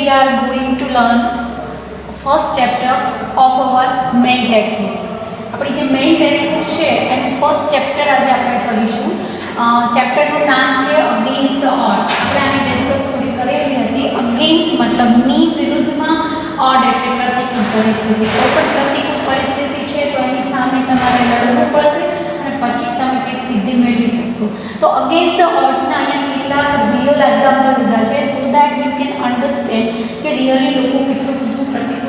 we are going to learn first chapter of our main textbook. આપણી જે main textbook છે એનું first chapter આજે આપણે કરીશું. ચેપ્ટરનું નામ છે અગેન્સ્ટ ધ ઓડ. આપણે આની ડિસ્કસ થોડી કરેલી હતી. અગેન્સ્ટ મતલબ ની વિરુદ્ધમાં, ઓડ એટલે પ્રતિકૂળ પરિસ્થિતિ. કોઈ પણ પ્રતિકૂળ પરિસ્થિતિ છે તો એની સામે તમારે લડવું પડશે અને પછી તમે કંઈક સિદ્ધિ મેળવી શકશો. તો અગેન્સ્ટ ધ ઓડ્સના અહીંયા કેટલાક રિયલ એક્ઝામ્પલ લીધા છે so that you can understand કે રિયલી લોકો કેટલું બધું પ્રતિકૂળ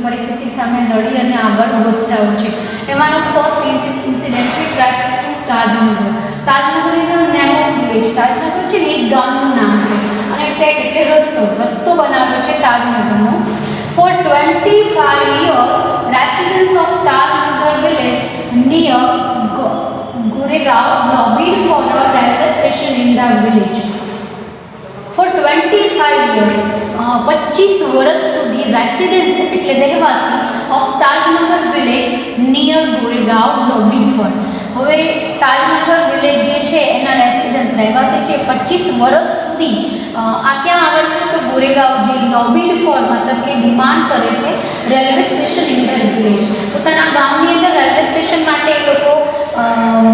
પરિસ્થિતિ સામે લડી અને આગળ વધતા હોય છે. એમાંનો ફર્સ્ટ ઇન્સિડન્ટ છે tracks to Tajnagar. Tajnagar is a name of village. Tajnagar છે ને એક ગામનું નામ છે અને ટ્રેક એટલે રસ્તો બનાવ્યો છે તાજનગરનો. For 25 years, residents of Tajnagar village near Goregaon lobbied for a railway station in the village. For 25 years, 25 વર્ષ સુધી રેસિડન્સ એટલે રહેવાસી of Tajnagar village near Goregaon lobbied for. હવે તાજનગર વિલેજ જે છે એના રેસિડન્સ રહેવાસી છે 25 વર્ષ સુધી આ ક્યાં આવેલું છે તો ગોરેગાંવ જે લોબીડ ફોર મતલબ કે ડિમાન્ડ કરે છે railway station in the village. પોતાના ગામની અંદર રેલવે સ્ટેશન માટે એ લોકો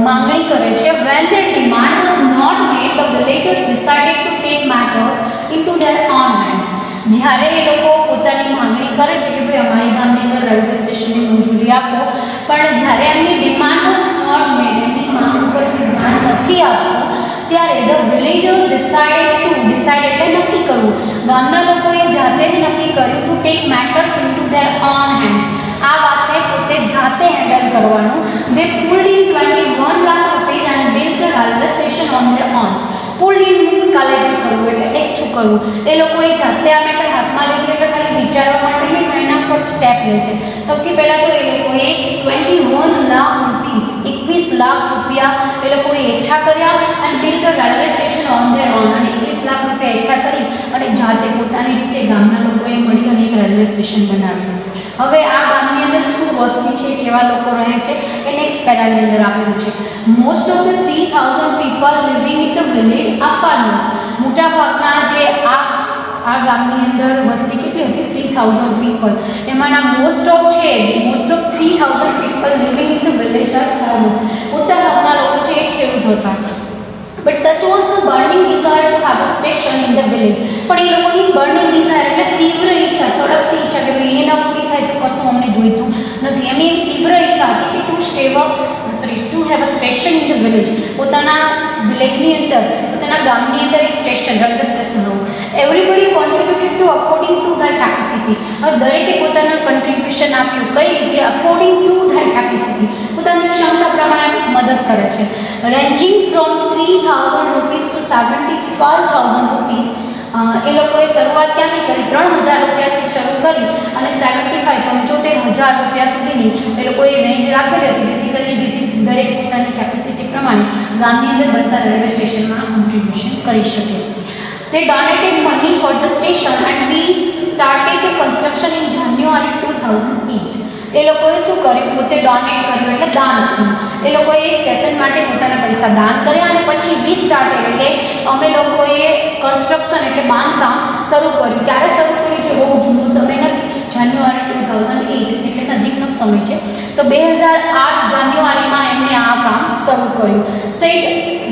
માંગણી કરે છે. when their demand was not met, the villagers decided to take matters into their own hands. જ્યારે એ લોકો પોતાની માંગણી કરે છે કે ભાઈ અમારી ગામની અંદર રેલવે સ્ટેશનની મંજૂરી આપો, પણ જ્યારે એમની ડિમાન્ડ વોઝ નોટ મેડ, એમની માંગ ઉપર ધ્યાન નથી આપતું, ત્યારે ધ વિલેજર ડિસાઇડ એટલે નક્કી કરવું. ગામના લોકોએ જાતે જ નક્કી કર્યું to take matters into their own hands. આ વાતને પોતે જાતે હેન્ડલ કરવાનું. They pulled in 21 lakh rupees and built a railway station on their own. Pulled in means collect કરવું એટલે એકઠું કરવું. એ લોકોએ જાતે આ મેટર હાથમાં લીધી એટલે ખાલી વિચારવા માટે નહીં પણ એના પર સ્ટેપ લે છે. સૌથી પહેલાં તો એ લોકોએ 21 લાખ રૂપીઝ 21 લાખ રૂપિયા એ લોકોએ એકઠા કર્યા and built a railway station on their on. અને 21 લાખ રૂપિયા એકઠા કરી અને જાતે પોતાની રીતે ગામના લોકોએ મળી અને એક રેલવે સ્ટેશન બનાવ્યું. હવે આ ગામની અંદર શું વસ્તી છે, કેવા લોકો રહે છે એ નેક્સ્ટ પેરાની અંદર આપેલું છે. Most of the 3000 people living in the village are farmers. મોટાભાગના જે આ ગામની અંદર વસ્તી કેટલી હતી 3000 પીપલ. એમાંના most of 3000 people living in the village are farmers. મોટાભાગના લોકો છે એ ખેડૂત હતા. But such was the burning desire to have a station in the village. પણ એ લોકોની બર્નિંગ ડિઝાયર એટલે તીવ્ર ઈચ્છા, સળગતી ઈચ્છા કે ભાઈ એ ના પૂરી થાય તો કશું અમને જોઈતું નથી. એમની તીવ્ર ઈચ્છા હતી કે to have a station in the village. પોતાના વિલેજની અંદર, પોતાના ગામની અંદર એક સ્ટેશન, રેલવે સ્ટેશન હોવું. Everybody contributed to according to their capacity. હવે દરેકે પોતાનું કન્ટ્રીબ્યુશન આપ્યું. કઈ રીતે? અકોર્ડિંગ ટુ ધેર કેપેસિટી, પોતાની ક્ષમતા પ્રમાણે મદદ કરે છે. Ranging from 3000 rupees to 75,000 rupees. એ લોકોએ શરૂઆત ક્યાંથી કરી? 3000 રૂપિયાથી શરૂ કરી અને 75,000 રૂપિયા સુધીની એ લોકોએ રેન્જ રાખેલી હતી, જેથી કરીને દરેક પોતાની કેપેસિટી પ્રમાણે ગામની અંદર બનતા રેલવે સ્ટેશનમાં કોન્ટ્રીબ્યુશન કરી શકે. They donated money for the station and we started the construction in January 2008. એ લોકોએ શું કર્યું? પોતે ડોનેટ કર્યું એટલે દાન કર્યું. એ લોકોએ સ્ટેશન માટે પોતાના પૈસા દાન કર્યા અને પછી વી સ્ટાર્ટેડ એટલે અમે લોકોએ કન્સ્ટ્રક્શન એટલે બાંધકામ શરૂ કર્યું. ક્યારે શરૂ કર્યું છે? બહુ જૂનો સમય નથી. જાન્યુઆરી 2008 એટલે નજીકનો સમય છે. તો 2008 જાન્યુઆરીમાં એમણે આ કામ શરૂ કર્યું. સેડ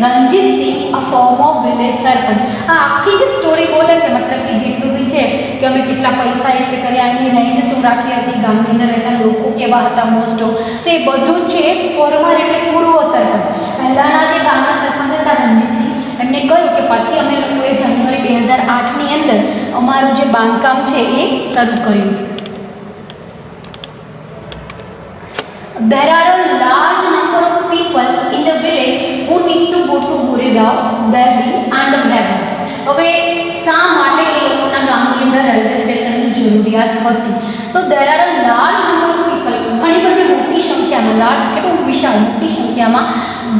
રણજીતસિંહ, અ ફોર્મર વિલેજ સરપંચ. આ આખી જે સ્ટોરી બોલે છે, મતલબ કે જેટલું બી છે કે અમે કેટલા પૈસા એકઠે કર્યા, એની રેન્જ શું રાખી હતી, ગામની અંદર રહેતા લોકો કેવા હતા મોસ્ટ ઓફ, તો એ બધું જ છે. ફોર્મર એટલે પૂર્વ સરપંચ. પહેલાંના જે ગામના સરપંચ હતા રણજીતસિંહ, એમને કહ્યું કે પછી અમે લોકોએ જાન્યુઆરી 2008ની અંદર અમારું જે બાંધકામ છે એ શરૂ કર્યું. There are a large number of people in the village who need to go to Goregaon, Delhi and Braga. હવે શા માટે એ લોકોના ગામની અંદર રેલવે સ્ટેશનની જરૂરિયાત હતી? તો there are a large number of people, ઘણી બધી મોટી સંખ્યામાં, લાર્જ એટલે વિશાળ મોટી સંખ્યામાં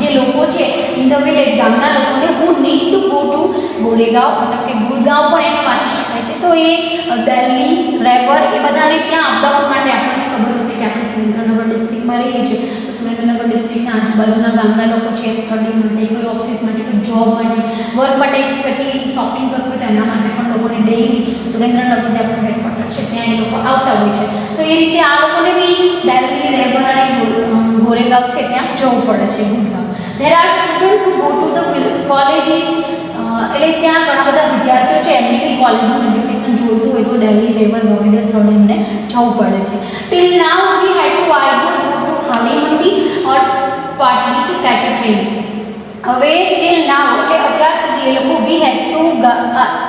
જે લોકો છે ઇન ધ વિલેજ, ગામના લોકોને who need to go to Goregaon, મતલબ કે ગુરગાંવ પણ એને વાંચી શકાય છે. તો એ દિલ્હી, રેવર એ બધાને ત્યાં અપડાઉન માટે આપણને ખબર હશે કે આપણે સુરેન્દ્રનગર ડિસ્ટ્રિક્ટમાં રહીએ છીએ. તો સુરેન્દ્રનગર ડિસ્ટ્રિક્ટના આજુબાજુના ગામના લોકો છે સ્ટડી માટે, કોઈ ઓફિસ માટે, કોઈ જોબ માટે, વર્ક માટે, પછી શોપિંગ કરવું હોય તો એના માટે પણ લોકોને ડેઇલી સુરેન્દ્રનગર જે આપણું હેડક્વાર્ટર છે ત્યાં એ લોકો આવતા હોય છે. તો એ રીતે આ લોકોને બી દિલ્હી, રેવર અને ગોરેગાંવ છે ત્યાં જવું પડે છે, Gurgaon. There are students who go to the colleges, એટલે ત્યાં ઘણા બધા વિદ્યાર્થીઓ છે એમને બી કોલેજનું એજ્યુકેશન જોઈતું હોય તો દિલ્હી, રેવર વગેરે સ્થળે એમને જવું પડે છે. Till now we had to either go to Hali Mandi or Patli to catch a train. હવે ટિલ નાવ એટલે અત્યાર સુધી એ લોકો we had to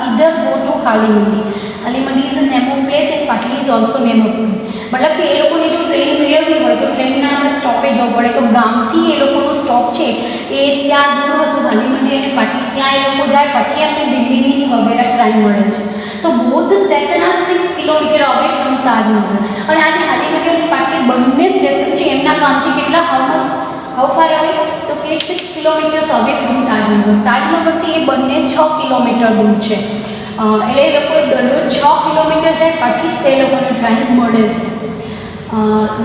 either go to Hali Mandi. Hali Mandi is a name of place and Patli is also name of place. મતલબ કે એ લોકોને જો ટ્રેન મેળવવી હોય તો ટ્રેનના આપણે સ્ટોપે જવું પડે. તો ગામથી એ લોકોનું સ્ટોપ છે એ ત્યાં દૂર હતું, હાલી મંડી અને પાટલી. ત્યાં એ લોકો જાય પછી એમને દિલ્હીની વગેરે ટ્રેન મળે છે. તો both station are 6 kilometre away from Tajnagar. અને આજે હાલી મંડી અને પાટલી બંને સ્ટેશન છે એમના ગામથી કેટલા હાઉ ફાર અવે તો કે 6 કિલોમીટર્સ અવે ફ્રોમ તાજનગર. તાજનગરથી એ બંને 6 કિલોમીટર દૂર છે. એટલે એ લોકોએ દરરોજ 6 કિલોમીટર જાય પછી જ તે લોકોને ટ્રેન મળે છે.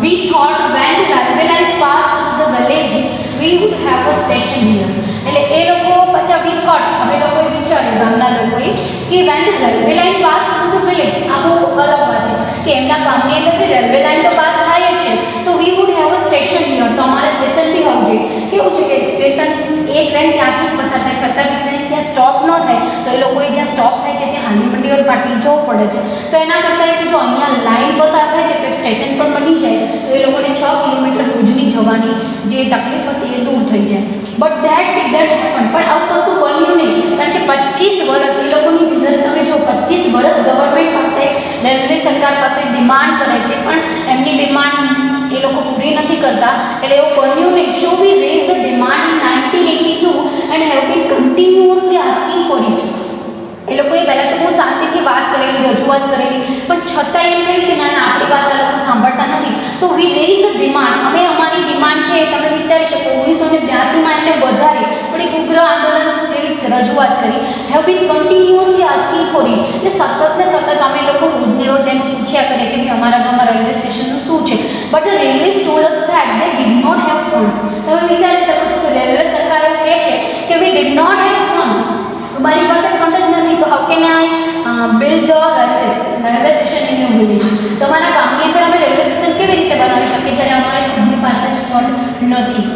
We thought when the railway lines pass through the village we would have a station here. એટલે એ લોકો પછી we thought અમે લોકોએ વિચાર્યું ગામના લોકોએ કે when the railway line pass through the village, આ બહુ અલગ વાત છે કે એમના ગામની અંદરથી રેલવે લાઇન તો પાસ થાય જ છે તો we would have a station here. તો અમારે સ્ટેશન બી હોવું જોઈએ. કેવું છે કે સ્ટેશન એ ટ્રેન ત્યાંથી પસાર થાય છતાં ટ્રેન ત્યાં સ્ટોપ ન થાય તો એ લોકોએ જ્યાં સ્ટોપ થાય છે ત્યાં હાલી મંડી ઓર પાટલી જવું પડે છે. તો એના કરતાં કે જો અહીંયા લાઇન પસાર થાય છે તો એક સ્ટેશન પણ બની જાય તો એ લોકોને 6 કિલોમીટર રોજની જવાની જે તકલીફ હતી એ દૂર થઈ જાય. But that didn't happen. પણ આવું કશું બન્યું નહીં કારણ કે 25 વર્ષ એ લોકોની ધીરજ તમે જો 25 વર્ષ ગવર્મેન્ટ પાસે રેલવે સરકાર પાસે ડિમાન્ડ કરે છે પણ એમની ડિમાન્ડ એ લોકો પૂરી નથી કરતા. એટલે એવું બન્યું નહીં. So we raise the demand in 1982 and have been continuously asking for it. એ લોકોએ પહેલાં તો બહુ શાંતિથી વાત કરેલી, રજૂઆત કરેલી, પણ છતાં એમ થયું કે ના આપણી વાત આ લોકો સાંભળતા નથી. તો વી રેઝ ધ ડિમાન્ડ. અમે અમારી ડિમાન્ડ છે તમે વિચારી શકો 1982માં એમને વધારી થોડીક ઉગ્ર આંદોલન જેવી રજૂઆત કરી. Have been continuously asking for it. એટલે સતત ને સતત અમે લોકો રોજને રોજ એનું પૂછ્યા કરીએ કે ભાઈ અમારા ગામમાં રેલવે સ્ટેશનનું શું છે. But the railway told us that they did not have fund. તમે વિચારી શકો છો કે રેલવે સરકાર એવું કહે છે કે we did not have fund. મારી પાસે ફંડ જ નથી તો how can I build the railway station in your village. તમારા ગામની અંદર અમે રેલવે સ્ટેશન કેવી રીતે બનાવી શકીએ જ્યારે અમારી ખુદની પાસે જ ફંડ નથી.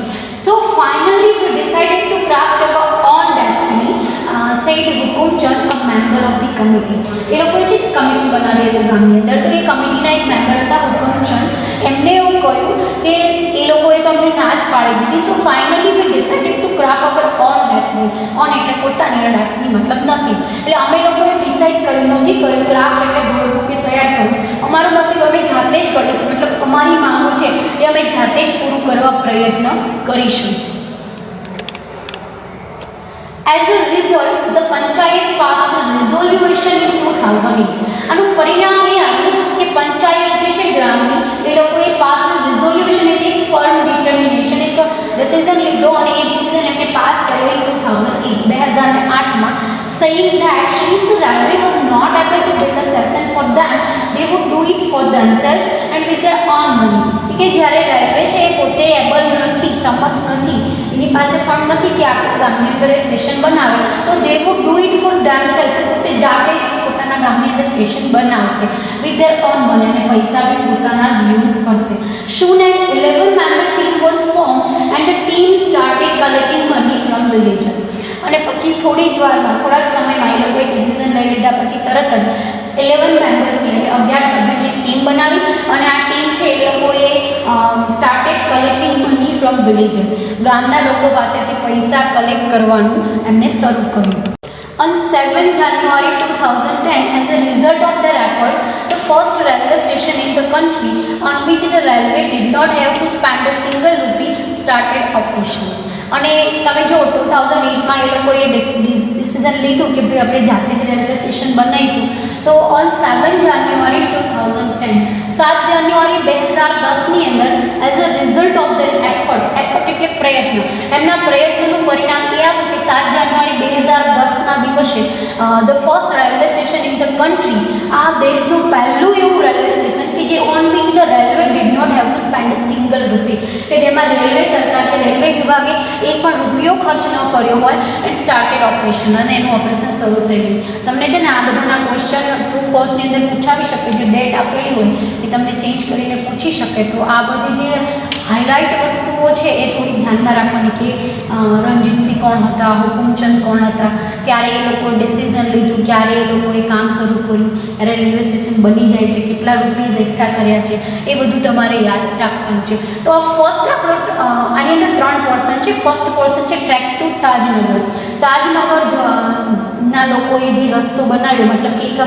So finally we decided to craft our own destiny said Hukumchand, a member of the committee. એ લોકોએ જે કમિટી બનાવી હતી ગામની અંદર તો એ કમિટીના એક મેમ્બર હતા હુકુમચંદ. એમને એવું કહ્યું કે એ લોકોએ તો અમને ના જ પાડી દીધી. સો finally we decided to craft our own destiny. On એટલે પોતાની, ડેસ્ટિની મતલબ નસીબ. એટલે અમે લોકોએ ડિસાઇડ કર્યું નથી કર્યું ક્રાફ્ટ એટલે ગોળરૂપે તૈયાર કર્યું. અમારું નસીબ અમે જાતે જ કરીશું. મતલબ અમારી માંગો છે એ અમે જાતે જ પૂરું કરવા પ્રયત્ન કરીશું. As a result, the panchayat passed a resolution in 2008. આનું પરિણામ એ આવ્યું કે પંચાયત જે છે ગ્રામની એ લોકોએ પાસ રિઝોલ્યુશન એટલે એક ફર્મ ડિટર્મિનેશન એક ડિસિઝન લીધો અને એ ડિસિઝન એમને પાસ કર્યો in 2008માં saying that since the railway was not able to build a station for them, they would do it for themselves and with their own money. કે જ્યારે railway છે એ પોતે એબલ નથી, સમર્થ નથી, એની પાસે ફંડ નથી કે આપણા ગામની અંદર સ્ટેશન બનાવે તો they would do it for themselves. પોતે જાતે જ પોતાના ગામની અંદર સ્ટેશન બનાવશે with their own money અને પૈસા બી પોતાના જ યુઝ કરશે. Soon an 11-member team was formed and the team started collecting money from villages. અને પછી થોડી જ વારમાં થોડા જ સમયમાં એ લોકોએ ડિસિઝન લઈ લીધા પછી તરત જ 11 મેમ્બર્સની એટલે 11 સભ્યોની એક ટીમ બનાવી અને આ ટીમ છે એ લોકોએ started collecting money from villages. ગામના લોકો પાસેથી પૈસા કલેક્ટ કરવાનું એમને શરૂ કર્યું. On 7 January 2010, as a result of their efforts, the first railway station in the country on which the railway did not have to spend a single rupee started operations. અને તમે જો 2008માં એ લોકોએ ડિસિઝન લીધું કે ભાઈ આપણે જાતે જ રેલવે સ્ટેશન બનાવીશું. તો ઓન 7 જાન્યુઆરી 2010 7 જાન્યુઆરી 2010ની અંદર as a result of their effort એટલે પ્રયત્ન, એમના પ્રયત્નનું પરિણામ એ આવ્યું કે 7 જાન્યુઆરી 2010ના દિવસે the first railway station in the country, આ દેશનું પહેલું એવું રેલવે સ્ટેશન કે જે on which the railway did not have to spend a single rupee, કે જેમાં રેલવે સરકાર કે રેલવે વિભાગે એક પણ રૂપિયો ખર્ચ ન કર્યો હોય એન્ડ સ્ટાર્ટેડ ઓપરેશન અને એનું ઓપરેશન શરૂ થઈ ગયું. તમને છે ને આ બધાના ક્વેશ્ચન ટ્રુ ફર્સ્ટની અંદર પૂછાવી શકે, જે ડેટ આપેલી હોય એ તમને ચેન્જ કરીને પૂછી શકે. તો આ બધી જે હાઇલાઇટ વસ્તુઓ છે એ થોડી ધ્યાનમાં રાખવાની કે રણજીતસિંહ કોણ હતા, હુકુમચંદ કોણ હતા, ક્યારે એ લોકો ડિસિઝન લીધું, ક્યારે એ લોકોએ કામ શરૂ કર્યું, ક્યારે રેલવે સ્ટેશન બની જાય છે, કેટલા રૂપીઝ એકઠા કર્યા છે, એ બધું તમારે યાદ રાખવાનું છે. તો આ ફર્સ્ટ આપણો આની અંદર 3 પોર્શન છે. ફર્સ્ટ પોર્શન છે ટ્રેક ટુ તાજનગર. તાજનગર ના લોકોએ જે રસ્તો બનાવ્યો, મતલબ કે એક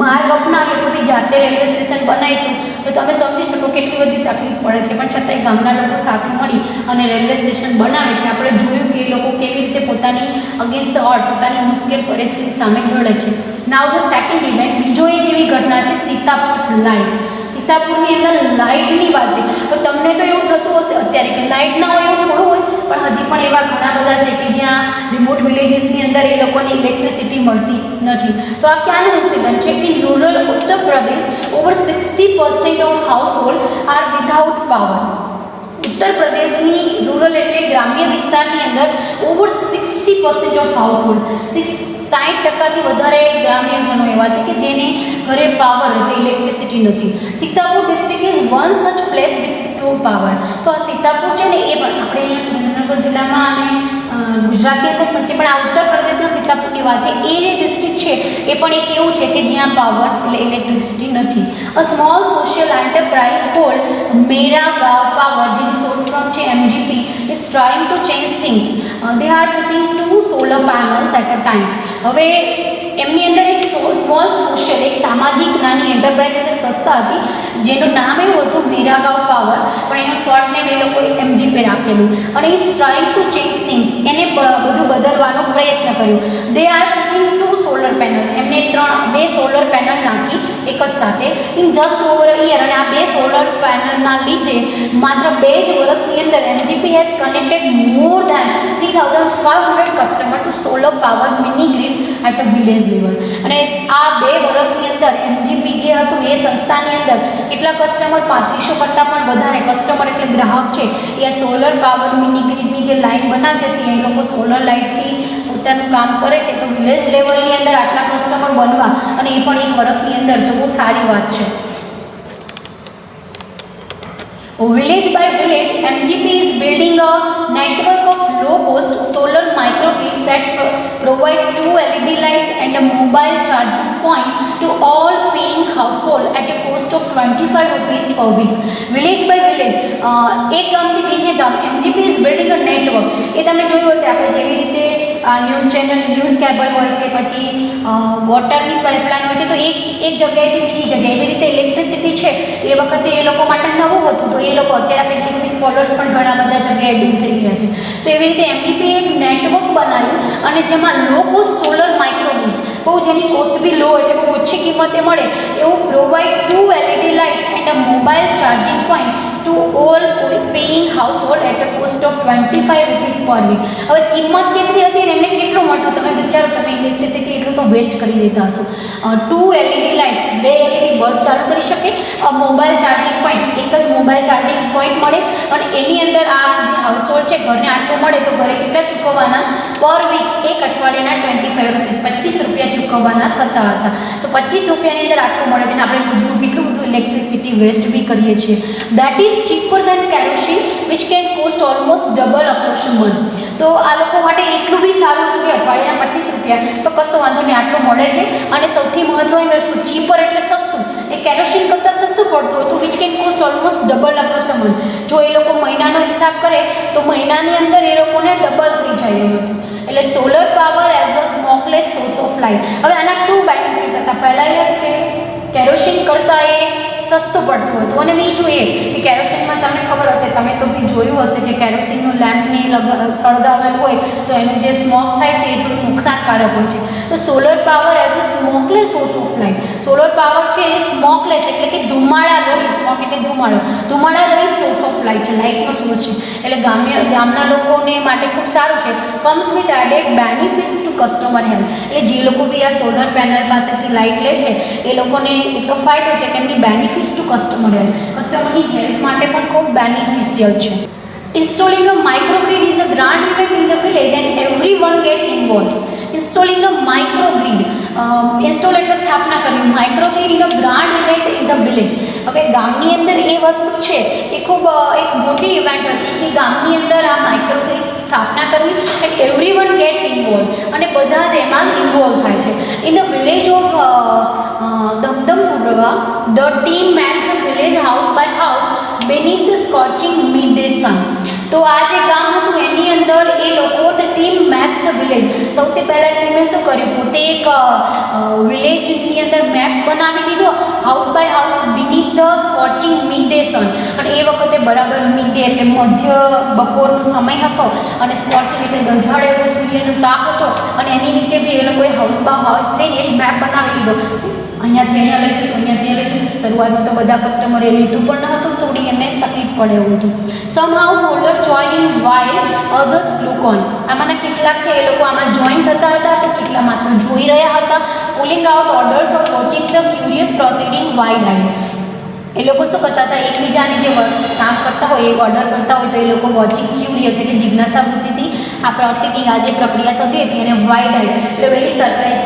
માર્ગ અપનાવ્યો તો તે જાતે રેલવે સ્ટેશન બનાવીશું, તો તમે સમજી શકો કેટલી બધી તકલીફ પડે છે. પણ છતાંય ગામના લોકો સાથે મળી અને રેલવે સ્ટેશન બનાવે છે. આપણે જોયું કે એ લોકો કેવી રીતે પોતાની અગેન્સ્ટ ધ ઓડ, પોતાની મુશ્કેલ પરિસ્થિતિ સામે લડે છે. નાઉ ધ સેકન્ડ ઇવેન્ટ, બીજો એક એવી ઘટના છે સીતાપુર લાઇટ. સીતાપુરની અંદર લાઇટની વાત છે. તો તમને તો એવું થતું હશે અત્યારે કે લાઇટ ના હોય એવું થોડું હોય, પણ હજી પણ એવા ઘણા બધા છે કે જ્યાં રિમોટ વિલેજીસની અંદર એ લોકોને ઇલેક્ટ્રિસિટી મળતી નથી. તો આ ક્યાંનું ઇન્સિડન્ટ છે? In rural Uttar Pradesh over 60% of household are without power. ઉત્તર પ્રદેશની રૂરલ એટલે ગ્રામ્ય વિસ્તારની અંદર ઓવર 60% ઓફ હાઉસ હોલ્ડ, 60% વધારે ગ્રામ્યજનો એવા છે કે જેને ઘરે પાવર એટલે ઇલેક્ટ્રિસિટી નથી. સીતાપુર ડિસ્ટ્રિક્ટ ઇઝ વન સચ પ્લેસ વિથ ટ્રુ પાવર. તો આ સીતાપુર છે ને એ પણ આપણે અહીંયા સુરેન્દ્રનગર જિલ્લામાં અને ગુજરાતની અંદર પણ છે, પણ આ ઉત્તર પ્રદેશના સીતાપુરની વાત છે. એ જે ડિસ્ટ્રિક્ટ છે એ પણ એક એવું છે કે જ્યાં પાવર એટલે ઇલેક્ટ્રિસિટી નથી. A small social enterprise called Mera Gaon power, જેની શોર્ટ ફોર્મ છે MGP, is trying to change things. They are putting 2 solar panels at a time. હવે એમની અંદર એક સ્મોલ સોશિયલ, એક સામાજિક નાની એન્ટરપ્રાઇઝ એટલે સંસ્થા હતી જેનું નામ એવું હતું મેરાગાંવ પાવર, પણ એનું શોર્ટ નેમ એ લોકોએ MGP રાખેલું. અને is trying to change things, એને બધું બદલવાનો પ્રયત્ન કર્યો. દે આર પુટિંગ 2 સોલર પેનલ્સ, એમને 2 સોલર પેનલ નાખી એક જ સાથે in just over a year. અને આ 2 સોલર પેનલના લીધે માત્ર 2 જ વર્ષની અંદર MGP has connected more than 3500 customer to solar power mini grids at a village level. અને આ 2 વર્ષની અંદર MGP જે હતું એ સંસ્થાની અંદર કેટલા કસ્ટમર, 3500 કરતાં પણ વધારે કસ્ટમર એટલે ગ્રાહક છે એ સોલર પાવર મિની ગ્રીડની જે લાઇન બનાવી હતી એ લોકો સોલર લાઇટથી પોતાનું કામ કરે છે. તો વિલેજ લેવલની અંદર આટલા કસ્ટમર બનવા અને એ પણ એક વર્ષની અંદર, તો બહુ સારી વાત છે. Village by village, MGP is building a network of low-cost solar microgrids that provide 2 LED lights and a mobile charging point to all paying household at a cost of 25 rupees per week. Village by village, એક ગામથી બીજે ગામ MGP is building a network. એ તમે જોયું હશે, આપણે જેવી રીતે ન્યૂઝ ચેનલ, ન્યૂઝ કેબલ હોય છે, પછી વોટરની પાઇપલાઇન હોય છે, તો એક જગ્યાએથી બીજી જગ્યાએ એવી રીતે ઇલેક્ટ્રિસિટી છે એ વખતે એ લોકો માટે નવું હતું. તો એ લોકો અત્યારે આપણે ઇલેક્ટ્રિક પોલર્સ પણ ઘણા બધા જગ્યાએ દૂર થઈ ગયા છે. તો એવી રીતે MGP એક નેટવર્ક બનાવ્યું અને જેમાં લો કોસ્ટ સોલર માઇક્રોગ્રિડ્સ, બહુ જેની કોસ્ટ બી લો એટલે બહુ ઓછી કિંમતે મળે એવું provide 2 LED lights and a mobile charging point to all paying house hold at a cost of 25 rupees per week. હવે કિંમત કેટલી હતી ને એમને કેટલું મળતું તમે વિચારો. તમે ઇલેક્ટ્રિસિટી એટલું તો વેસ્ટ કરી દેતા હશો. 2 LED લાઇટ્સ, 2 LED બલ્બ ચાલુ કરી શકે, મોબાઈલ ચાર્જિંગ પોઈન્ટ, એક જ મોબાઈલ ચાર્જિંગ પોઈન્ટ મળે અને એની અંદર આ જે હાઉસ હોલ્ડ છે ઘરને આટલું મળે તો ઘરે કેટલા ચૂકવવાના પર વીક? એક અઠવાડિયાના 25 રૂપીસ, 25 રૂપિયા ચૂકવવાના થતા હતા. તો 25 રૂપિયાની અંદર આટલું મળે છે અને આપણે રોજનું કેટલું બધું ઇલેક્ટ્રિસિટી વેસ્ટ બી કરીએ છીએ. That is cheaper than kerosene which can cost almost double across મન. તો આ લોકો માટે એટલું બી સારું હતું કે અઠવાડિયાના 25 રૂપિયા તો કશો વાંધો નહીં, આટલું મળે છે. અને સૌથી મહત્ત્વની વસ્તુ, ચીપર એટલે સસ્તું, એ કેરોસીન કરતાં સસ્તું પડતું હતું. Which can cost almost double across મન. જો એ લોકો મહિનાનો હિસાબ કરે તો મહિનાની અંદર એ લોકોને ડબલ થઈ જાય એમ હતું. એટલે solar power as a smokeless source of light. હવે આના 2 બેનિફિટ્સ હતા. પહેલાં એ કે કેરોસીન કરતાં એ સસ્તું પડતું હતું અને બીજું એ કે કેરોસીનમાં તમને ખબર હશે, તમે તો બી જોયું હશે કે કેરોસીનનું લેમ્પને સળગાવેલું હોય તો એનું જે સ્મોક થાય છે એ થોડું નુકસાનકારક હોય છે. તો solar power as a smokeless source of light. Solar power છે એ સ્મોકલેસ એટલે કે ધુમાડા રહી, સ્મોક એટલે ધુમાડા રહી સોર્સ ઓફ લાઇટ છે, લાઇટનો સોર્સ છે. એટલે ગામના લોકોને માટે ખૂબ સારું છે. Comes with added benefits to customer health. એટલે જે લોકો બી આ સોલર પેનલ પાસેથી લાઇટ લે છે એ લોકોને એટલો ફાયદો છે કે એમની બેનિફિટ્સ ટુ કસ્ટમર હેલ્થ, કસ્ટમરની હેલ્થ માટે પણ ખૂબ બેનિફિશિયલ છે. Installing a microgrid is a grand event in the village and everyone gets involved. Installing a microgrid. Install એટલે સ્થાપના કરવી. Microgrid in a grand event in the village. હવે ગામની અંદર એ વસ્તુ છે એ ખૂબ એક મોટી ઇવેન્ટ હતી કે ગામની અંદર આ માઇક્રોગ્રીડ સ્થાપના કરવી and every one gets involve, અને બધા જ એમાં ઇન્વોલ્વ થાય છે. In the village of Damdampurwa the team maps the village house by house beneath the scorching midday sun. તો આ જે ગામ હતું એની અંદર એ લોકો ટીમ મેપ્સ ધ વિલેજ, સૌથી પહેલાં ટીમે શું કર્યું, પોતે એક વિલેજની અંદર મેપ્સ બનાવી દીધો house by house beneath the scorching midday sun. અને એ વખતે બરાબર મિડડે એટલે મધ્ય બપોરનો સમય હતો અને સ્કોચિંગ એટલે દઝાડ એવો સૂર્યનો તાપ હતો, અને એની નીચે બી એ લોકોએ હાઉસ બાય હાઉસ છે એક મેપ બનાવી લીધો. અહીંયાથી અહીંયા લઈ જઈશું, અહીંયાથી લઈ જઈશું. શરૂઆતમાં તો બધા કસ્ટમરે લીધું પણ ન હતું, થોડી એમને તકલીફ પડે એવું હતું. Some householders join in while others look on. આમાંના કેટલાક છે એ લોકો આમાં જોઈન થતા હતા તો કેટલા માત્ર જોઈ રહ્યા હતા. Pulling out orders of watching the curious proceeding wide eye. એ લોકો શું કરતા હતા, એકબીજાને જે કામ કરતા હોય એ ઓર્ડર કરતા હોય તો એ લોકો વોચિંગ ક્યુરિયસ એટલે જિજ્ઞાસા વૃત્તિથી આ પ્રોસિડિંગ આ જે પ્રક્રિયા થતી હતી એને વાઇડ આઈ એટલે વેરી સરપ્રાઇઝ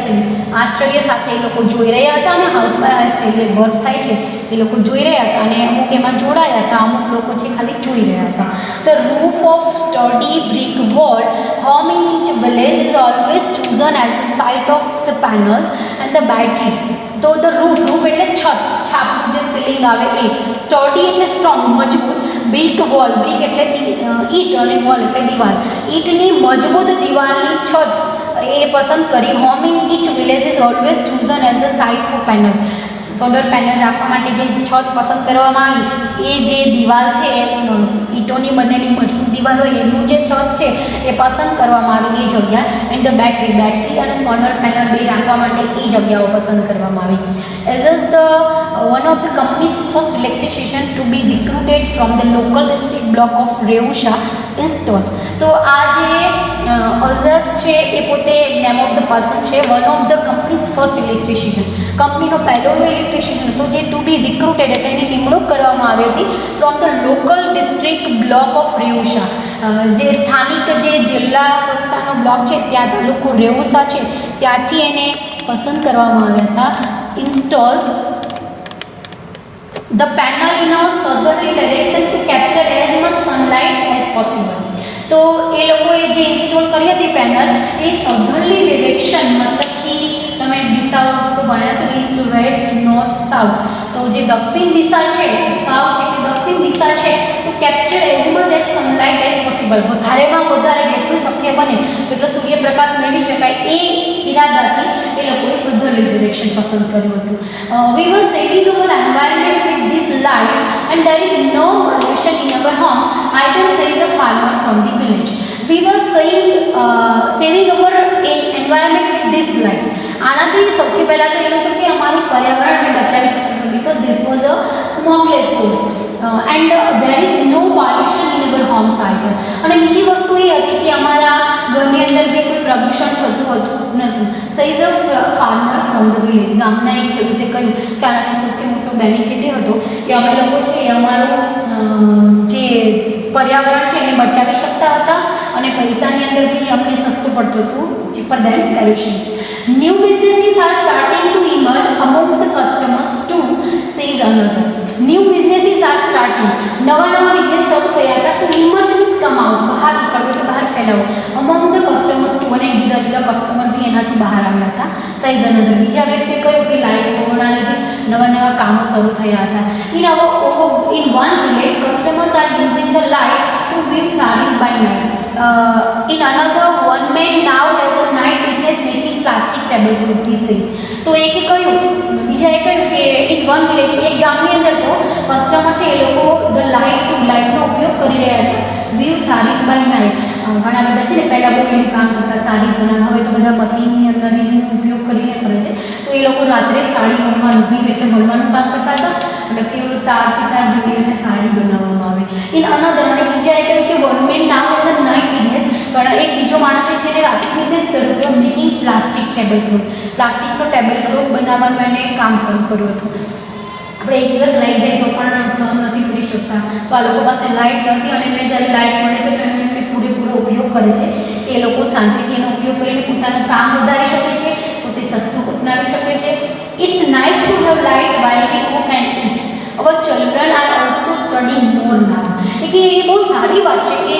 આશ્ચર્ય સાથે એ લોકો જોઈ રહ્યા હતા. અને હાઉસ બાય હાઉસ જે વર્ક થાય છે એ લોકો જોઈ રહ્યા હતા અને અમુક એમાં જોડાયા હતા, અમુક લોકો છે ખાલી જોઈ રહ્યા હતા. The roof of sturdy brick wall home in each village is always chosen as the site of the panels and the battery. તો ધ રૂફ એટલે છત, છાપરું જે સીલિંગ આવે એ. સ્ટડી એટલે સ્ટ્રોંગ મજબૂત. બ્રિક વોલ, બ્રિક એટલે ઈટ અને વોલ એટલે દિવાલ. ઈટની મજબૂત દિવાલની છત એ પસંદ કરી. Home in each village is always chosen as the site for panels. Solar panel રાખવા માટે જે છત પસંદ કરવામાં આવી એ જે દિવાલ છે એ ઈંટોની બનેલી મજબૂત દિવાલ હોય એનું જે છત છે એ પસંદ કરવામાં આવી એ જગ્યા. એન્ડ ધ બેટરી અને સોલર પેનલ બે રાખવા માટે એ જગ્યાઓ પસંદ કરવામાં આવી. As is the one of the companies first electrician to be recruited from the local district block of Revusha install. તો આ જે અઝસ છે એ પોતે નેમ ઓફ ધ પર્સન છે, one of the companies first electrician. કંપનીનો પહેલો ઇલેક્ટ્રિશિયન હતો જે ટુ બી રિક્રુટેડ એટલે એની નિમણૂક કરવામાં આવી હતી from the local district block of Revusha. જે સ્થાનિક જે જિલ્લા કક્ષાનો બ્લોક છે ત્યાં તાલુકો રેવુશા છે ત્યાંથી એને પસંદ કરવામાં આવ્યા હતા. Installs the panel in a southerly direction to capture as much sunlight as possible. તો એ લોકોએ જે ઇન્સ્ટોલ કરી હતી પેનલ એ સધર્લી ડિરેક્શન મતલબ કે તમે દિશાઓ વસ્તુ ભણ્યા છો ઈસ્ટ વેસ્ટ નોર્થ સાઉથ. તો જે દક્ષિણ દિશા છે, સાઉથ એટલે દક્ષિણ દિશા છે તો capture as much as sunlight as possible, વધારેમાં વધારે જેટલું શક્ય બને એટલો સૂર્યપ્રકાશ મેળવી શકાય એ ઇરાદાથી એ લોકોએ સધર્લી ડિરેક્શન પસંદ કર્યું હતું. We were saving our environment with this lights and there is no pollution in our homes આઈધર says a farmer from the village. We were saving our environment with this lights. આનાથી સૌથી પહેલાં તો એ લોકો કે અમારું પર્યાવરણ અમે બચાવી શકીએ because this was a smokeless source and there is no pollution in our homes either. અને બીજી વસ્તુ એ હતી કે અમારા ઘરની અંદર બી કોઈ પ્રદૂષણ થતું નહોતું. Says a farmer from the village. ગામના એક ખેડૂતે કહ્યું કે આનાથી સૌથી મોટો બેનિફિટ એ હતો કે અમે લોકો છે એ અમારું જે પર્યાવરણ છે એને બચાવી શકતા હતા અને પૈસાની અંદર બી અમને સસ્તું પડતું હતું cheaper than pollution. New businesses are starting to emerge amongst the customers too, says another. New businesses are starting. નવા બિઝનેસ શરૂ થયા હતા to emerge means come out, બહાર નીકળવું એટલે બહાર ફેલાવો. among the customers too, અને જુદા જુદા કસ્ટમર બી એનાથી બહાર આવ્યા હતા. says another. બીજા વ્યક્તિએ કહ્યું કે લાઇટ સૌના લીધે નવા કામો શરૂ થયા હતા. in one village customers are using the light to weave sarees by night. In another one man now has a night business making plastic tablecloth. This is તો એકે કહ્યું, બીજાએ કહ્યું કે ઇન વન વિલેજ એક ગામની અંદર તો કસ્ટમર છે એ લોકો લાઇટનો ઉપયોગ કરી રહ્યા હતા વીવ સારીઝ બાય નાઇટ. ઘણા બધા છે ને પહેલાં બહુ એવું કામ કરતા સાડીઝ બનાવવા, હવે તો બધા મશીનની અંદર એનો ઉપયોગ કરીને કરે છે. તો એ લોકો રાત્રે સાડી વણવાનું, વીવ એટલે વણવાનું કામ કરતા હતા અને કેવળ તારથી તાર જોડીને સાડી બનાવવામાં આવે. ઇન અનધર અને બીજા એ કહ્યું કે one man now as a night business. પણ એક બીજો માણસ છે જેને રાત્રે બિઝનેસ કર્યો હતો મેકિંગ પ્લાસ્ટિક ટેબલ ક્લોથ. પ્લાસ્ટિકનો ટેબલ ક્લોથ બનાવવાનું એને કામ શરૂ કર્યું હતું. આપણે એક દિવસ લાઈટ જાય તો પણ સહન નથી કરી શકતા. તો આ લોકો પાસે લાઇટ નથી અને એમને જ્યારે લાઇટ મળે છે તો એમને પૂરેપૂરો ઉપયોગ કરે છે એ લોકો શાંતિથી એનો ઉપયોગ કરીને પોતાનું કામ વધારી શકે છે, પોતે સસ્તું અપનાવી શકે છે. It's nice to have light while we cook and eat. Our children are also studying more now. કે એ બહુ સારી વાત છે કે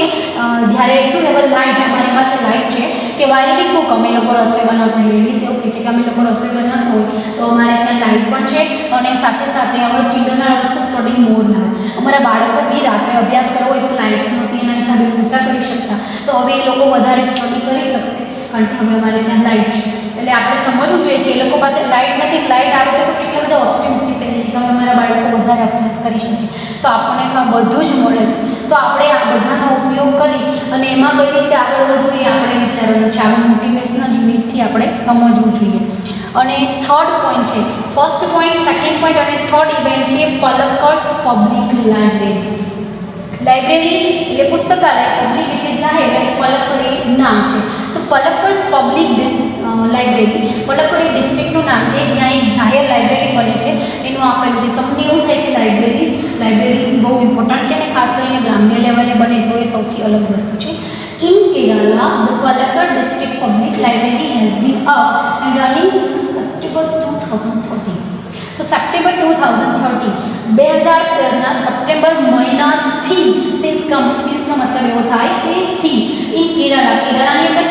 જ્યારે ટુ હેવ લાઇટ, અમારી પાસે લાઇટ છે કે while we cook, અમે લોકો રસોઈ બનાવતા લેડીઝ એવું કહે છે કે અમે લોકો રસોઈ બનાવતા હોય તો અમારે ત્યાં લાઇટ પણ છે અને સાથે સાથે our children are also studying more now. અમારા બાળકો બી રાત્રે અભ્યાસ કરવો હોય તો લાઇટ્સ નહોતી, એના હિસાબે નહોતા કરી શકતા, તો હવે એ લોકો વધારે સ્ટડી કરી શકશે કારણ કે હવે અમારે ત્યાં લાઇટ છે. એટલે આપણે સમજવું જોઈએ કે એ લોકો પાસે લાઇટ નથી, લાઇટ આવે છે તો કેટલા બધા ઓપ્શન્સ છે કે તમે અમારા બાળકો વધારે અભ્યાસ કરી શકે, તો આપણને આ બધું જ મળે છે. તો આપણે આ બધાનો ઉપયોગ કરી અને એમાં કઈ રીતે આગળ વધવું એ આપણે વિચારવાનું છે. આ મોટિવેશનલ યુનિટથી આપણે સમજવું જોઈએ. અને થર્ડ પોઈન્ટ છે, ફર્સ્ટ પોઈન્ટ, સેકન્ડ પોઈન્ટ અને થર્ડ ઇવેન્ટ છે પલક્કડ્સ પબ્લિક લાઇબ્રેરી. લાઇબ્રેરી એટલે પુસ્તકાલય, પબ્લિક એટલે જાહેર, અને પલક્કડ એ નામ છે. તો પલક્કડ્સ પબ્લિક લાઇબ્રેરી, પલક્કડ એ ડિસ્ટ્રિક્ટનું નામ છે જ્યાં એક જાહેર લાઇબ્રેરી બની છે એનું આપેલું છે. તમને એવું થાય કે લાઇબ્રેરીઝ બહુ ઇમ્પોર્ટન્ટ છે અને ખાસ કરીને ગ્રામ્ય લેવલે બને તો એ સૌથી અલગ વસ્તુ છે. In Kerala, the Palakkad District Public Library has been up and running since September 2013. તો સપ્ટેમ્બર 2013 2013ના સપ્ટેમ્બર મહિનાથી સીન્સનો મતલબ એવો થાય કે થી ઇન કેરાલાની અંદર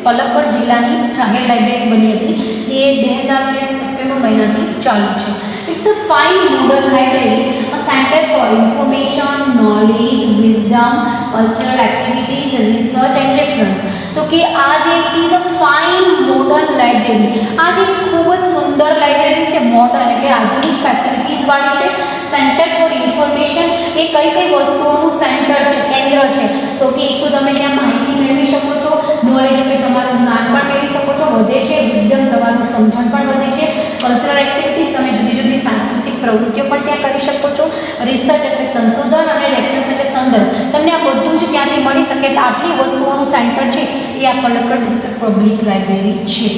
પલક્કડ જિલ્લાની જાહેર લાઇબ્રેરી બની હતી જે 2013 સપ્ટેમ્બર મહિનાથી ચાલુ છે. It's a fine modern library, a centre for information, knowledge, wisdom, cultural activities, research and reference. તો કે આ જે it is a fine modern library, આ જે ખૂબ જ સુંદર લાઇબ્રેરી છે, મોડર્ન એટલે આધુનિક ફેસિલિટીઝવાળી છે. સેન્ટર ફોર ઇન્ફોર્મેશન એ કઈ વસ્તુઓનું સેન્ટર છે, કેન્દ્ર છે. તો કે એક તો તમે ત્યાં માહિતી મેળવી શકો છો, નોલેજ એટલે તમારું જ્ઞાન પણ મેળવી શકો છો, વધે છે, વિદ્યમ તમારું સમજણ પણ વધે છે, કલ્ચરલ એક્ટિવિટીઝ તમે જુદી જુદી સાંસ્કૃતિક પ્રવૃત્તિઓ પણ ત્યાં કરી શકો છો, રિસર્ચ એટલે સંશોધન અને રેફરન્સ એટલે સંદર્ભ, તમને આ બધું જ ત્યાંથી મળી શકે. એટલે આટલી વસ્તુઓનું સેન્ટર છે એ આ પલક્કડ ડિસ્ટ્રિક્ટ પબ્લિક લાઇબ્રેરી છે.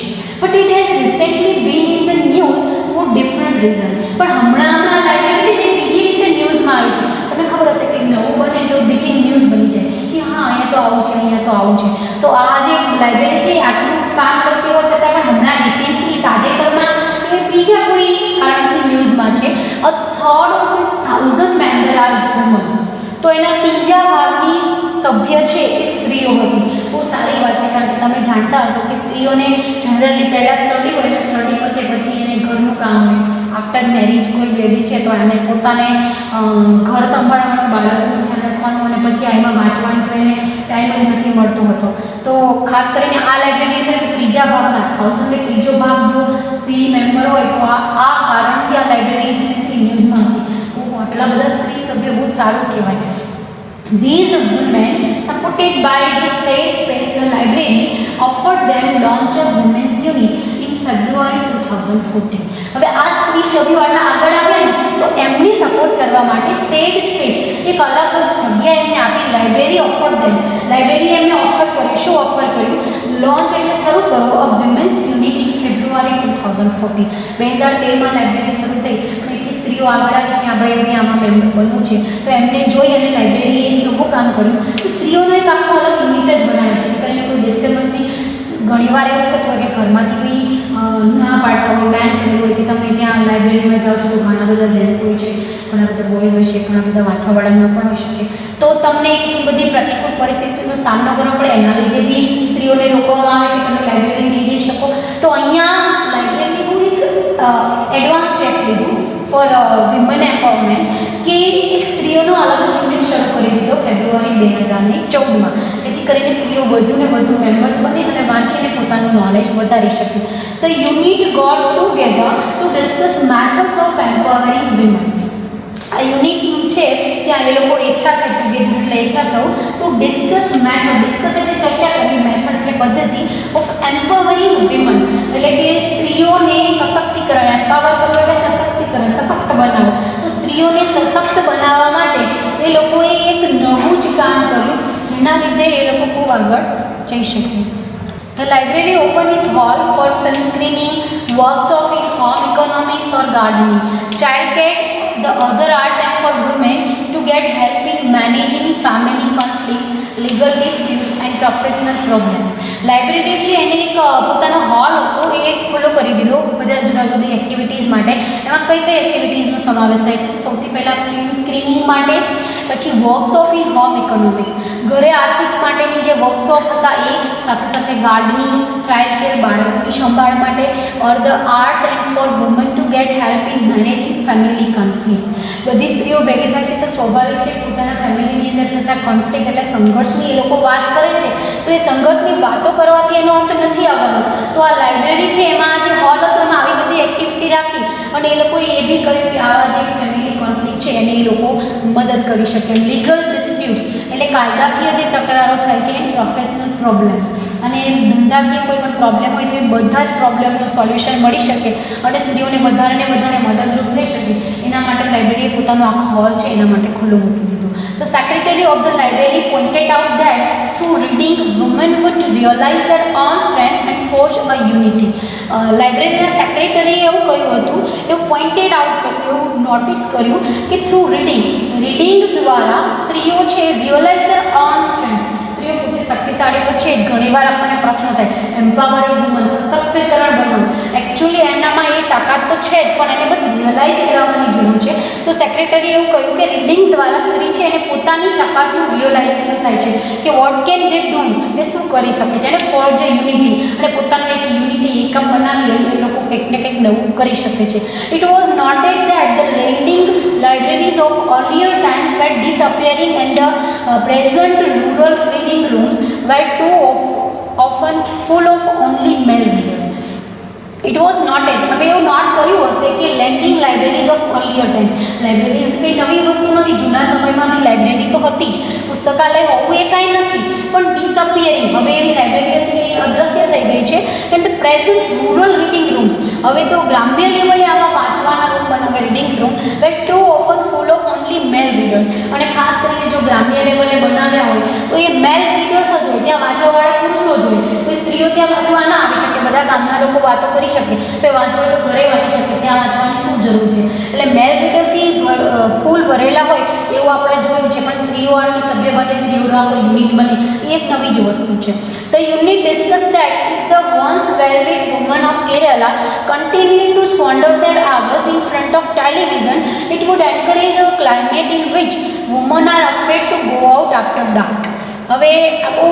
But it has recently been in the news for different reason. પણ હમણાં લાઇબ્રેરી છે બીજી રીતે ન્યૂઝમાં આવી છે. તમને ખબર હશે કે નવું બને તો બ્રેકિંગ ન્યૂઝ બની જાય કે હા અહીંયા તો આવું છે, અહીંયા તો આવું છે. તો આ જે લાઇબ્રેરી છે આટલું કામ કરતી હોવા છતાં પણ હમણાં રિસેન્ટલી તાજેતરમાં એ બીજા કોઈ કારણથી ન્યૂઝમાં છે. A third of its 1000 member are women. તો એના ત્રીજા ભાગની સભ્ય છે એ સ્ત્રીઓ હતી. બહુ સારી વાત છે કારણ કે તમે જાણતા હશો કે સ્ત્રીઓને જનરલી પહેલાં સ્ટડી હોય ને સ્ટડી પતે પછી એને ઘરનું કામ હોય. આફ્ટર મેરેજ કોઈ લેડી છે તો એને પોતાને ઘર સંભાળવાનું, બાળકોનું ધ્યાન રાખવાનું અને પછી એમાં વાંચવાનું તો એને ટાઈમ જ નથી મળતો હતો. તો ખાસ કરીને આ લાઇબ્રેરી અંદર ત્રીજા ભાગના 1000 એટલે ત્રીજો ભાગ જો સ્ત્રી મેમ્બર હોય તો આ કારણથી આ લાઇબ્રેરી રિસેન્ટલી ન્યૂઝમાં હતી. આટલા બધા સ્ત્રી સભ્યો બહુ સારું કહેવાય. These women, supported by the said space, the library offered them launch of women's unit in February 2014. હવે આ સ્ત્રી સભ્યો આટલા આગળ આવ્યા ને તો એમની સપોર્ટ કરવા માટે સેડ સ્પેસ એક અલગ જગ્યા એમને આપી. લાઇબ્રેરી ઓફર દેમ, લાઇબ્રેરી એમને ઓફર કર્યું. શું ઓફર કર્યું? લોન્ચ એટલે શરૂ કરો a women's unit in February 2014. 2013માં લાઇબ્રેરી શરૂ થઈ પણ એટલી સ્ત્રીઓ આગળ આવી કે આપણે એમને આમાં મેમ્બર બનવું છે તો એમને જોઈ અને લાઇબ્રેરીએ એવું કામ કર્યું કે સ્ત્રીઓનો એક આખો અલગ યુનિટ જ બનાવ્યો છે. કરીને કોઈ ડિસ્ટર્બન્સની ઘણીવાર એવું થતું હોય કે ઘરમાંથી કંઈ ના પાડતા હોય, બેન કરેલું હોય કે તમે ત્યાં લાઇબ્રેરીમાં જાઓ છો તો ઘણા બધા જેન્ટ્સ હોય છે, ઘણા બધા બોયઝ હોય છે, ઘણા બધા વાંચવાવાળા ન પણ હોઈ શકે. તો તમને એટલી બધી પ્રતિકૂળ પરિસ્થિતિનો સામનો કરવો પડે, એના લીધે બી સ્ત્રીઓને રોકવામાં આવે કે તમે લાઇબ્રેરી નહીં જઈ શકો. તો અહીંયા લાઇબ્રેરી બહુ એક એડવાન્સ સ્ટેપ લીધું ફોર વિમન એમ્પાવરમેન્ટ કે એક સ્ત્રીઓનો અલગ જ યુનિટ શરૂ કરી દીધો ફેબ્રુઆરી 2014માં, જેથી કરીને સ્ત્રીઓ વધુ ને વધુ મેમ્બર્સ બને અને વાંચીને પોતાનું નોલેજ વધારી શકે. The unit got together to discuss methods of empowering women. આ યુનિટ છે ત્યાં એ લોકો એકઠા થાય, ટુગેધર એટલે એકઠા થવું, ટુ ડિસ્કસ મેથડ, ડિસ્કસ એટલે ચર્ચા કરવી, મેથડ એટલે પદ્ધતિ ઓફ એમ્પાવરિંગ વિમન એટલે કે સ્ત્રીઓને સશક્તિકરણ, એમ્પાવર કરવું એટલે સશક્તિકરણ, સશક્ત બનાવો. તો સ્ત્રીઓને સશક્ત બનાવવા માટે એ લોકોએ એક નવું જ કામ કર્યું જેના લીધે એ લોકો ખૂબ આગળ જઈ શકે. The library opened its hall for film screening, workshop in home economics or gardening, childcare, the other arts and for women to to get help in managing family conflicts, legal disputes and professional problems. Library છે એને એક પોતાનો hall હતો એ ખુલ્લો કરી દીધો બધા જુદા જુદી એક્ટિવિટીઝ માટે. એમાં કઈ કઈ એક્ટિવિટીઝનો સમાવેશ થાય છે? સૌથી પહેલાં ફિલ્મ સ્ક્રીનિંગ માટે, પછી વર્કશોપ ઇન હોમ ઇકોનોમિક્સ, ઘરે આર્થિક માટેની જે વર્કશોપ હતા એ, સાથે સાથે ગાર્ડનિંગ, ચાઇલ્ડ કેર, બાળકોની સંભાળ માટે, or the arts and for women to get help in managing family conflicts. બધી સ્ત્રીઓ ભેગી થાય છે તો સ્વાભાવિક છે પોતાના ફેમિલીની અંદર થતા કોન્ફ્લિક્ટ એટલે સંઘર્ષની એ લોકો વાત કરે છે, તો એ સંઘર્ષની વાતો કરવાથી એનો અંત નથી આવવાનો. તો આ લાઇબ્રેરી છે એમાં જે હોલ હતો એમાં આવી બધી એક્ટિવિટી રાખી અને એ લોકોએ એ બી કર્યું કે આવા જે ફેમિલી કોન્ફ્લિક્ટ છે એને એ લોકો મદદ કરી શકે. લીગલ ડિસ્પ્યુટ્સ એટલે કાયદાકીય જે તકરારો થાય છે એન્ડ પ્રોફેશનલ પ્રોબ્લેમ્સ, અને ધંધાકીય કોઈ પણ પ્રોબ્લેમ હોય તો એ બધા જ પ્રોબ્લેમનું સોલ્યુશન મળી શકે અને સ્ત્રીઓને વધારે ને વધારે મદદરૂપ થઈ શકે એના માટે લાઇબ્રેરીએ પોતાનો આખો હોલ છે એના માટે ખુલ્લો મૂકી દીધો. The secretary of the library pointed out that through reading women would realize their own strength and forge a unity. લાઇબ્રેરીના સેક્રેટરીએ એવું કહ્યું હતું, એવું પોઇન્ટેડ આઉટ કર્યું, એવું નોટિસ કર્યું કે થ્રુ રીડિંગ દ્વારા સ્ત્રીઓ છે રિયલાઇઝ ધેર ઓન સ્ટ્રેન્થ. સ્ત્રીઓ પોતે શક્તિશાળી તો છે જ. ઘણીવાર આપણને પ્રશ્ન થાય એમ્પાવર વુમન, સશક્તિકરણ બનાવવું, એકચ્યુઅલી એનામાં એ તાકાત તો છે જ પણ એને બસ રિયલાઇઝ કરાવવાની જરૂર છે. તો સેક્રેટરીએ એવું કહ્યું કે રીડિંગ દ્વારા સ્ત્રી છે એને પોતાની તાકાતનું રિયલાઇઝેશન થાય છે કે વોટ કેન દે ડુ, તે શું કરી શકે છે, અને ફોર્જ યુનિટી, અને પોતાનું એક યુનિટી એકમ બનાવી એ લોકો કંઈક ને કંઈક નવું કરી શકે છે. It was noted that the landing libraries of earlier times were disappearing and the present rural reading rooms were too often full of only male readers. It was noted, હવે એવું નોટ કર્યું હશે કે landing libraries of earlier time, libraries કંઈ નવી વસ્તુ નથી, જૂના સમયમાં બી લાઇબ્રેરી તો હતી જ, પુસ્તકાલય હોવું એ કાંઈ નથી, પણ ડિસઅપિયરિંગ, હવે એવી લાઇબ્રેરી હતી એ અદ્રશ્ય થઈ ગઈ છે. And the present rural reading rooms, હવે તો ગ્રામ્ય લેવલે આવા વાંચવાના રૂમ બનાવે, reading room, were too often full of only male reader, અને ખાસ કરીને જો ગ્રામ્ય લેવલે બનાવ્યા હોય તો એ મેલ રીડર્સ જ હોય, ત્યાં વાંચવાવાળા પુરુષો જ હોય, કોઈ સ્ત્રીઓ ત્યાં વાંચવા ના આવી શકે, બધા ગામના લોકો વાતો કરી શકે, તો વાંચવું હોય તો ઘરે વાંચી શકે, ત્યાં વાંચવાની શું જરૂર છે? એટલે મેલ રીડરથી ફૂલ ભરેલા હોય એવું આપણે જોયું છે, પણ સ્ત્રીઓ આટલી સભ્ય બને, સ્ત્રીઓનો આખો યુનિટ બને એ એક નવી જ વસ્તુ છે. The unit discussed that if the once well-read women of Kerala continued to squander their hours in front of television, it would encourage a climate in which women are afraid to go out after dark. હવે આ બહુ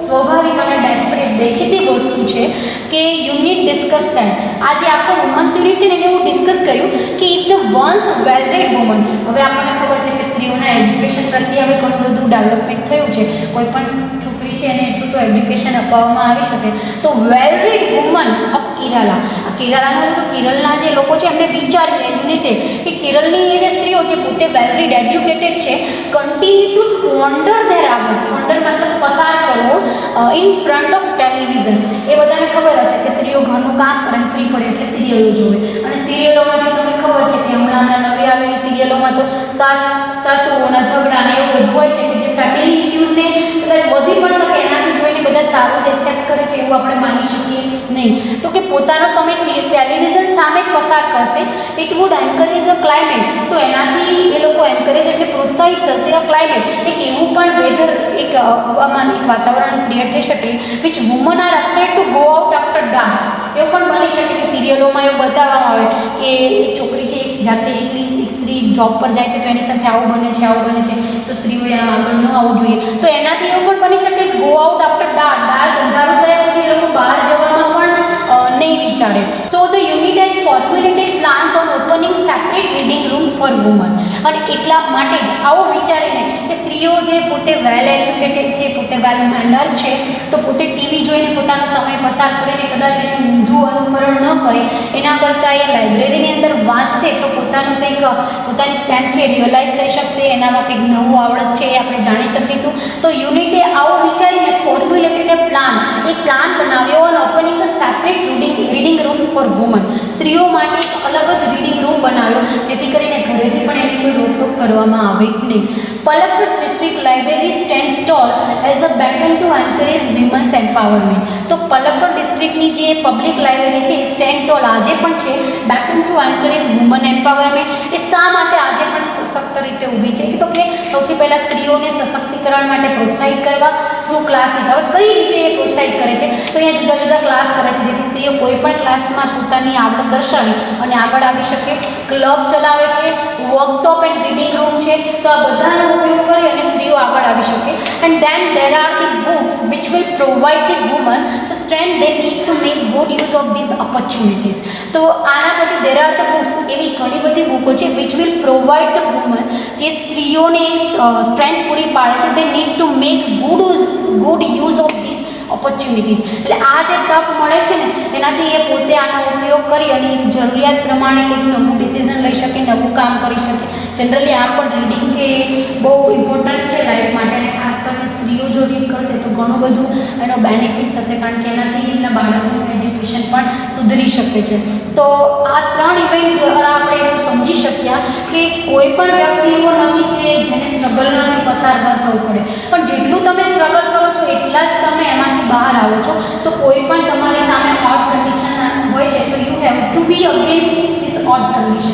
સ્વાભાવિક અને desperate દેખીતી વસ્તુ છે કે unit discuss થાય. આ જે આખો વુમન્સ યુનિટ છે ને એને એવું ડિસ્કસ કર્યું કે if the once well red woman, હવે આપણને ખબર છે કે સ્ત્રીઓના એજ્યુકેશન પ્રત્યે હવે ઘણું બધું ડેવલપમેન્ટ થયું છે, કોઈ પણ છોકરી છે એને એટલું તો એજ્યુકેશન અપાવવામાં આવી શકે, તો વેલ રેડ વુમન ઓફ કેરાલા, આ કેરાલાના તો કેરળના જે લોકો છે એમને વિચાર્યું યુનિટે કે કેરળની એ જે સ્ત્રીઓ જે પોતે વેલ રેડ એજ્યુકેટેડ છે કન્ટિન્યુ ટુ સ્ક્વોન્ડર ધેર આવર્સ, સ્ક્વોન્ડર મતલબ પસાર કરવો ઇન ફ્રન્ટ ઓફ ટેલિવિઝન. એ બધાને ખબર હશે કે સ્ત્રીઓ ઘરનું કામ કરે ફ્રી પડે એટલે સિરિયલો જોવે, અને સિરિયલોમાં જો તમને ખબર છે કે હમણાં નવી આવેલી સિરિયલોમાં તો સાસુઓના ઝઘડા ને એવું બધું હોય છે કે જે ફેમિલી ઇસ્યુઝને કદાચ વધી પણ શકે એનાથી જોઈને બધા સારું જ એક્સેપ્ટ કરે છે એવું આપણે માની શકીએ નહીં. તો કે પોતાનો સમય ટેલિવિઝન સામે જ પસાર કરશે, it would encourage a climate, તો એનાથી એ લોકો એન્કરેજ એટલે પ્રોત્સાહિત થશે અ ક્લાઇમેટ, એક એવું પણ વેધર, એક હવામાન, એક વાતાવરણ ક્રિએટ થઈ શકે which woman R afraid to go out after dark. એવું પણ બની શકે કે સિરિયલોમાં એવું બતાવવામાં આવે કે એક છોકરી છે એક જાતે એકલી એક સ્ત્રી જોબ પર જાય છે તો એની સાથે આવું બને છે આવું બને છે, તો સ્ત્રીઓએ આગળ ન આવવું જોઈએ, તો એનાથી એવું પણ બની શકે કે ગો આઉટ આફ્ટર ડાર્ક, અંધારું થયા પછી એ લોકો બહાર જવામાં પણ નહીં વિચારે. So the unit has formulated plans on opening separate reading rooms for women, અને એટલા માટે જ આવું વિચારીને કે સ્ત્રીઓ જે પોતે વેલ એજ્યુકેટેડ છે, પોતે વેલ મેનર્સ છે, તો પોતે ટીવી જોઈને પોતાનો સમય પસાર કરીને કદાચ એનું ઊંધું અનુકરણ ન કરે, એના કરતાં એ લાઇબ્રેરીની અંદર વાંચશે તો પોતાનું કંઈક પોતાની સ્ટ્રેન્થ છે રિયલાઇઝ થઈ શકશે, એનામાં કંઈક નવું આવડત છે એ આપણે જાણી શકીશું. તો યુનિટે આવું વિચારીને ફોર્મ્યુલેટેડ એ પ્લાન, એક પ્લાન બનાવ્યો અને opening the separate reading rooms for women, સ્ત્રીઓ માટે એક અલગ જ રીડિંગ રૂમ બનાવ્યો જેથી કરીને ઘરેથી પણ એની કોઈ રોકટોક કરવામાં આવે નહીં. Palakkad district library stands tall as a beacon to encourage women's empowerment. તો પલક્કડ ડિસ્ટ્રિક્ટની જે પબ્લિક લાઇબ્રેરી છે એ સ્ટેન્ડ ટોલ આજે પણ છે, beacon to encourage women empowerment, એ શા માટે આજે પણ સખત રીતે ઊભી છે? તો કે સૌથી પહેલાં સ્ત્રીઓને સશક્તિકરણ માટે પ્રોત્સાહિત કરવા થ્રુ ક્લાસીસ. હવે કઈ રીતે એ પ્રોત્સાહિત કરે છે? તો અહીંયા જુદા જુદા ક્લાસ કરે છે જેથી સ્ત્રીઓ કોઈ પણ ક્લાસમાં પોતાની આવડત દર્શાવી અને આગળ આવી શકે. ક્લબ ચલાવે છે, વર્કશોપ એન્ડ રીડિંગ રૂમ છે, તો આ બધાનો ઉપયોગ કરી અને સ્ત્રીઓ આગળ આવી શકે. And then there are the books which will provide the women the strength they need to make good use of these opportunities. તો આના પછી there are the books, એવી ઘણી બધી બુકો છે which will provide the women, જે સ્ત્રીઓને strength પૂરી પાડે છે. they need to make good use of these opportunities. એટલે આ જે તક મળે છે ને એનાથી એ પોતે આનો ઉપયોગ કરી અને એક જરૂરિયાત પ્રમાણે કંઈક નવું ડિસિઝન લઈ શકે, નવું કામ કરી શકે. જનરલી આમ પણ રીડિંગ છે એ બહુ ઇમ્પોર્ટન્ટ છે લાઈફ માટે, અને ખાસ કરીને સ્ત્રીઓ જો રીડ કરશે તો ઘણું બધું એનો બેનિફિટ થશે, કારણ કે એનાથી એમના બાળકોનું એજ્યુકેશન પણ સુધરી શકે છે. તો આ 3 ઇવેન્ટ દ્વારા આપણે એવું સમજી શક્યા કે કોઈ પણ વ્યક્તિઓ નથી કે જેને સ્ટ્રગલમાંથી પસાર ન થવું પડે, પણ જેટલું તમે સ્ટ્રગલ કરો છો એટલા જ તમે એમાંથી બહાર આવો છો. તો કોઈ પણ તમારી સામે ઓડ કન્ડિશન હોય છે તો you have to be against this odd condition.